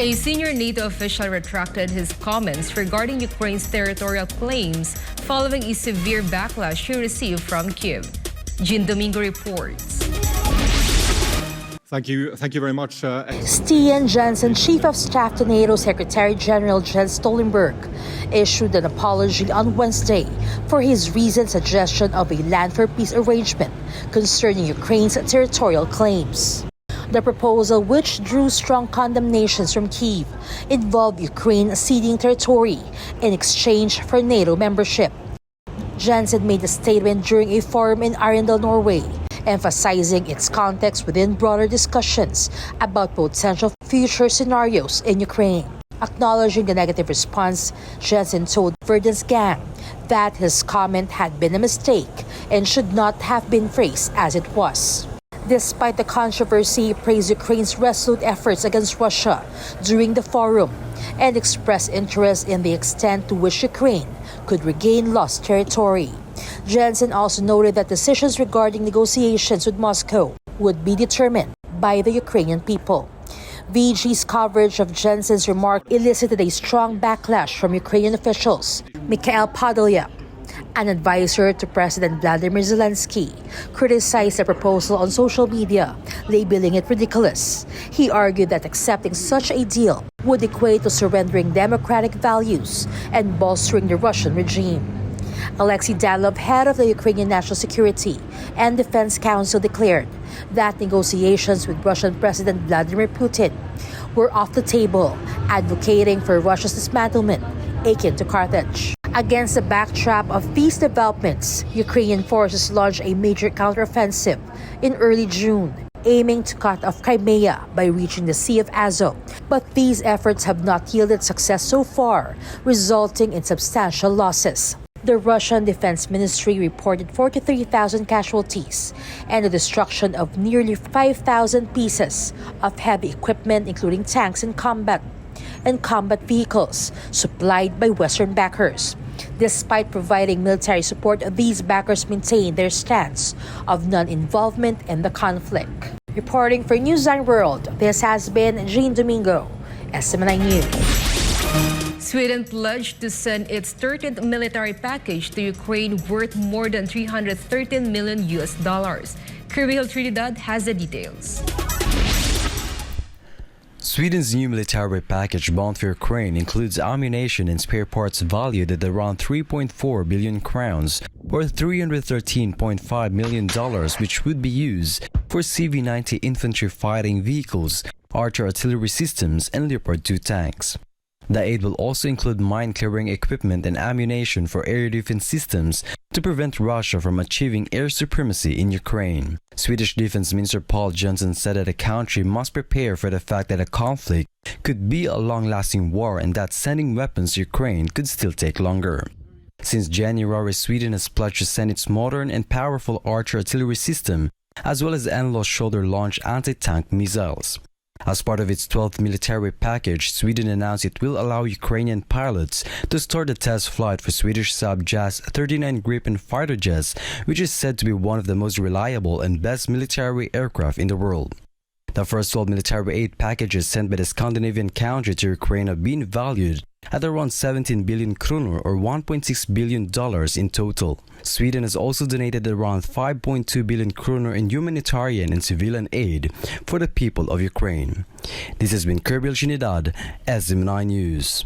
A senior NATO official retracted his comments regarding Ukraine's territorial claims following a severe backlash he received from Kyiv. Jean Domingo reports. Thank you very much. Stian Jensen, Chief of Staff to NATO Secretary General Jens Stoltenberg, issued an apology on Wednesday for his recent suggestion of a land for peace arrangement concerning Ukraine's territorial claims. The proposal, which drew strong condemnations from Kyiv, involved Ukraine ceding territory in exchange for NATO membership. Jensen made the statement during a forum in Arendal, Norway, emphasizing its context within broader discussions about potential future scenarios in Ukraine. Acknowledging the negative response, Jensen told Verdens Gang that his comment had been a mistake and should not have been phrased as it was. Despite the controversy, he praised Ukraine's resolute efforts against Russia during the forum and expressed interest in the extent to which Ukraine could regain lost territory. Jensen also noted that decisions regarding negotiations with Moscow would be determined by the Ukrainian people. VG's coverage of Jensen's remark elicited a strong backlash from Ukrainian officials. Mikhail Podolyak, an advisor to President Vladimir Zelensky, criticized the proposal on social media, labeling it ridiculous. He argued that accepting such a deal would equate to surrendering democratic values and bolstering the Russian regime. Alexei Danilov, head of the Ukrainian National Security and Defense Council, declared that negotiations with Russian President Vladimir Putin were off the table, advocating for Russia's dismantlement, akin to Carthage. Against the backdrop of these developments, Ukrainian forces launched a major counteroffensive in early June, aiming to cut off Crimea by reaching the Sea of Azov. But these efforts have not yielded success so far, resulting in substantial losses. The Russian Defense Ministry reported 43,000 casualties and the destruction of nearly 5,000 pieces of heavy equipment, including tanks and combat vehicles supplied by Western backers. Despite providing military support, these backers maintain their stance of non-involvement in the conflict. Reporting for Newsline World, this has been Jean Domingo, SM9 News. Sweden pledged to send its 13th military package to Ukraine worth more than $313 million. Kirill Trinidad has the details. Sweden's new military package bound for Ukraine includes ammunition and spare parts valued at around 3.4 billion crowns, or $313.5 million, which would be used for CV-90 infantry fighting vehicles, artillery systems, and Leopard 2 tanks. The aid will also include mine-clearing equipment and ammunition for air defense systems to prevent Russia from achieving air supremacy in Ukraine. Swedish Defense Minister Paul Johnson said that the country must prepare for the fact that a conflict could be a long-lasting war and that sending weapons to Ukraine could still take longer. Since January, Sweden has pledged to send its modern and powerful artillery system as well as endless shoulder-launched anti-tank missiles. As part of its 12th military package, Sweden announced it will allow Ukrainian pilots to start a test flight for Swedish Saab JAS-39 Gripen fighter jets, which is said to be one of the most reliable and best military aircraft in the world. The first 12 military aid packages sent by the Scandinavian country to Ukraine have been valued at around 17 billion kronor or $1.6 billion in total. Sweden has also donated around 5.2 billion kronor in humanitarian and civilian aid for the people of Ukraine. This has been Kirill Trinidad, SM9 News.